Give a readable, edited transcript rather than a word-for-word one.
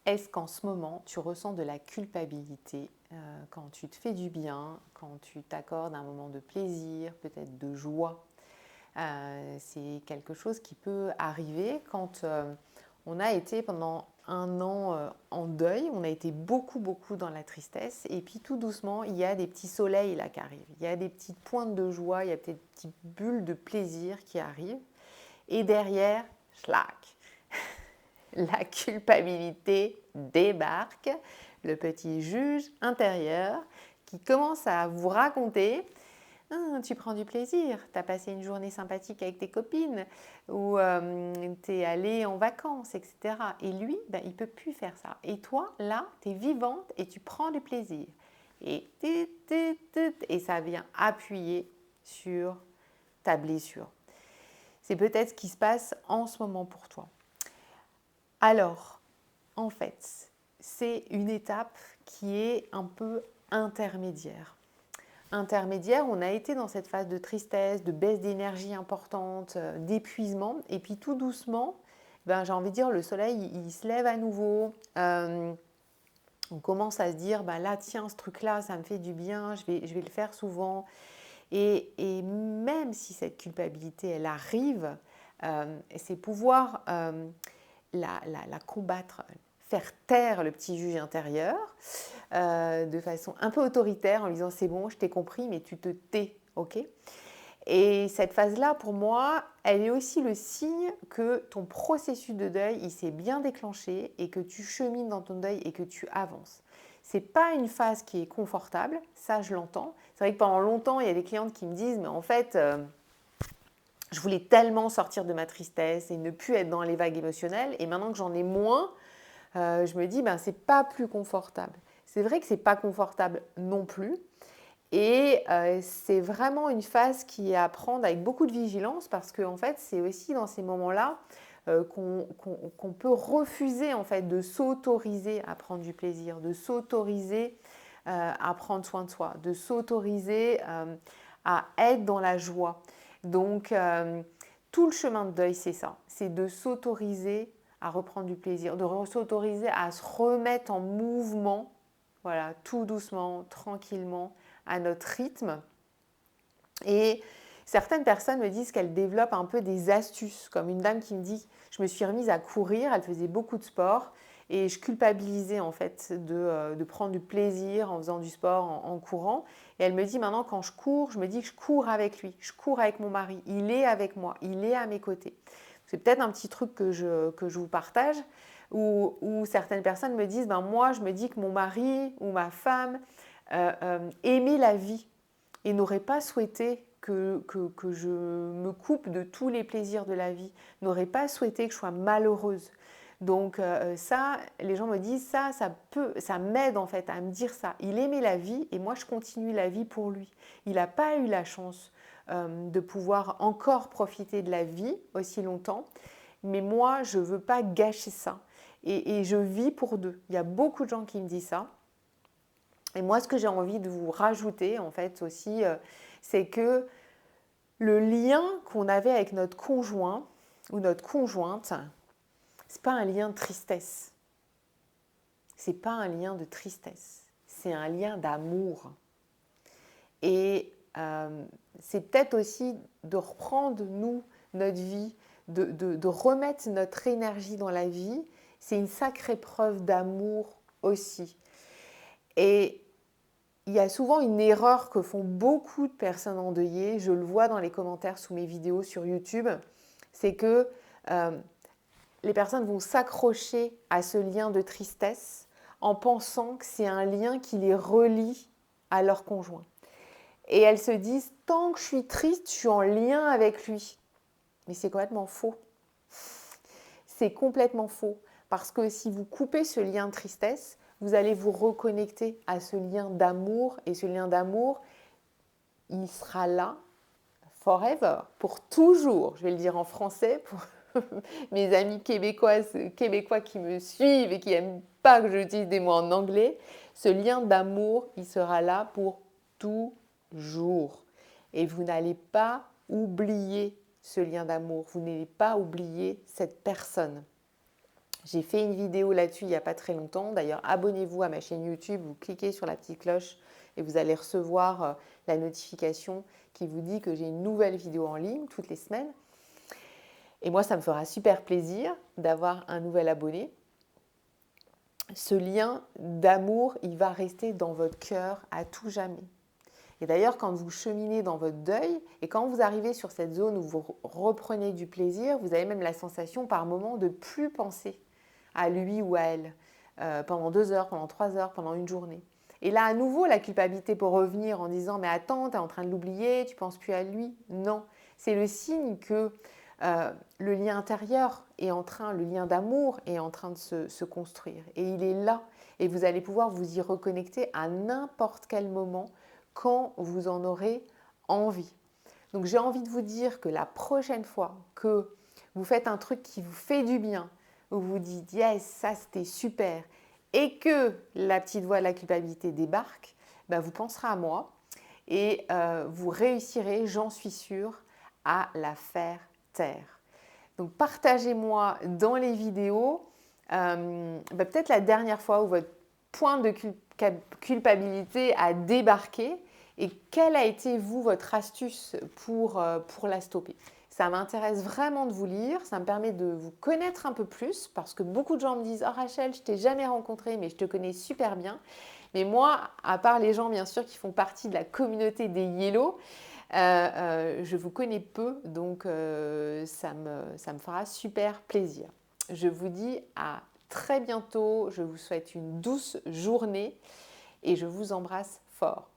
Est-ce qu'en ce moment, tu ressens de la culpabilité quand tu te fais du bien, quand tu t'accordes un moment de plaisir, peut-être de joie? C'est quelque chose qui peut arriver quand on a été pendant un an en deuil, on a été beaucoup, beaucoup dans la tristesse, et puis tout doucement, il y a des petits soleils là qui arrivent, il y a des petites pointes de joie, il y a peut-être des petites bulles de plaisir qui arrivent, et derrière, schlac, la culpabilité débarque, le petit juge intérieur qui commence à vous raconter: ah, tu prends du plaisir, tu as passé une journée sympathique avec tes copines ou tu es allé en vacances, etc. Et lui, ben, il ne peut plus faire ça. Et toi, là, tu es vivante et tu prends du plaisir. Et ça vient appuyer sur ta blessure. C'est peut-être ce qui se passe en ce moment pour toi. Alors, en fait, c'est une étape qui est un peu intermédiaire. Intermédiaire, on a été dans cette phase de tristesse, de baisse d'énergie importante, d'épuisement, et puis tout doucement, ben, j'ai envie de dire, le soleil, il se lève à nouveau. On commence à se dire, ben là, tiens, ce truc-là, ça me fait du bien, je vais le faire souvent. Et même si cette culpabilité, elle arrive, c'est pouvoir la combattre, faire taire le petit juge intérieur de façon un peu autoritaire en lui disant c'est bon, je t'ai compris, mais tu te tais, ok? Et cette phase-là, pour moi, elle est aussi le signe que ton processus de deuil, il s'est bien déclenché et que tu chemines dans ton deuil et que tu avances. C'est pas une phase qui est confortable, ça je l'entends. C'est vrai que pendant longtemps, il y a des clientes qui me disent mais en fait, je voulais tellement sortir de ma tristesse et ne plus être dans les vagues émotionnelles, et maintenant que j'en ai moins, je me dis ben c'est pas plus confortable. C'est vrai que c'est pas confortable non plus. Et c'est vraiment une phase qui est à prendre avec beaucoup de vigilance parce qu'en fait, c'est aussi dans ces moments-là qu'on peut refuser en fait de s'autoriser à prendre du plaisir, de s'autoriser à prendre soin de soi, de s'autoriser à être dans la joie. Donc, tout le chemin de deuil, c'est ça, c'est de s'autoriser à reprendre du plaisir, de s'autoriser à se remettre en mouvement, voilà, tout doucement, tranquillement, à notre rythme. Et certaines personnes me disent qu'elles développent un peu des astuces, comme une dame qui me dit: je me suis remise à courir, elle faisait beaucoup de sport, et je culpabilisais en fait de prendre du plaisir en faisant du sport, en courant. Et elle me dit maintenant quand je cours, je me dis que je cours avec lui, je cours avec mon mari, il est avec moi, il est à mes côtés. C'est peut-être un petit truc que je vous partage, où certaines personnes me disent, ben moi je me dis que mon mari ou ma femme aimait la vie et n'aurait pas souhaité que je me coupe de tous les plaisirs de la vie, n'aurait pas souhaité que je sois malheureuse. Donc ça, les gens me disent ça m'aide en fait à me dire ça. Il aimait la vie et moi je continue la vie pour lui. Il n'a pas eu la chance de pouvoir encore profiter de la vie aussi longtemps, mais moi je ne veux pas gâcher ça. Et je vis pour deux. Il y a beaucoup de gens qui me disent ça. Et moi, ce que j'ai envie de vous rajouter, en fait, aussi, c'est que le lien qu'on avait avec notre conjoint ou notre conjointe, c'est pas un lien de tristesse. C'est pas un lien de tristesse. C'est un lien d'amour. Et c'est peut-être aussi de reprendre, nous, notre vie, de remettre notre énergie dans la vie. C'est une sacrée preuve d'amour aussi. Et il y a souvent une erreur que font beaucoup de personnes endeuillées, je le vois dans les commentaires sous mes vidéos sur YouTube, c'est que les personnes vont s'accrocher à ce lien de tristesse en pensant que c'est un lien qui les relie à leur conjoint. Et elles se disent, tant que je suis triste, je suis en lien avec lui. Mais c'est complètement faux. C'est complètement faux. Parce que si vous coupez ce lien de tristesse, vous allez vous reconnecter à ce lien d'amour. Et ce lien d'amour, il sera là forever, pour toujours. Je vais le dire en français pour mes amis québécois qui me suivent et qui n'aiment pas que j'utilise des mots en anglais. Ce lien d'amour, il sera là pour toujours. Et vous n'allez pas oublier ce lien d'amour. Vous n'allez pas oublier cette personne. J'ai fait une vidéo là-dessus il n'y a pas très longtemps. D'ailleurs, abonnez-vous à ma chaîne YouTube, vous cliquez sur la petite cloche et vous allez recevoir la notification qui vous dit que j'ai une nouvelle vidéo en ligne toutes les semaines. Et moi, ça me fera super plaisir d'avoir un nouvel abonné. Ce lien d'amour, il va rester dans votre cœur à tout jamais. Et d'ailleurs, quand vous cheminez dans votre deuil et quand vous arrivez sur cette zone où vous reprenez du plaisir, vous avez même la sensation par moment de ne plus penser à lui ou à elle pendant 2 heures, pendant 3 heures, pendant une journée. Et là, à nouveau, la culpabilité peut revenir en disant « Mais attends, tu es en train de l'oublier, tu ne penses plus à lui. » Non, c'est le signe que le lien intérieur est en train, le lien d'amour est en train de se construire. Et il est là. Et vous allez pouvoir vous y reconnecter à n'importe quel moment quand vous en aurez envie. Donc j'ai envie de vous dire que la prochaine fois que vous faites un truc qui vous fait du bien, où vous dites « Yes, ça c'était super » et que la petite voix de la culpabilité débarque, ben, vous penserez à moi et vous réussirez, j'en suis sûre, à la faire taire. Donc partagez-moi dans les vidéos peut-être la dernière fois où votre point de culpabilité a débarqué et quelle a été, vous, votre astuce pour la stopper. Ça m'intéresse vraiment de vous lire, ça me permet de vous connaître un peu plus parce que beaucoup de gens me disent « Oh Rachel, je t'ai jamais rencontré mais je te connais super bien ». Mais moi, à part les gens bien sûr qui font partie de la communauté des Yellow, je vous connais peu, donc ça me fera super plaisir. Je vous dis à très bientôt, je vous souhaite une douce journée et je vous embrasse fort.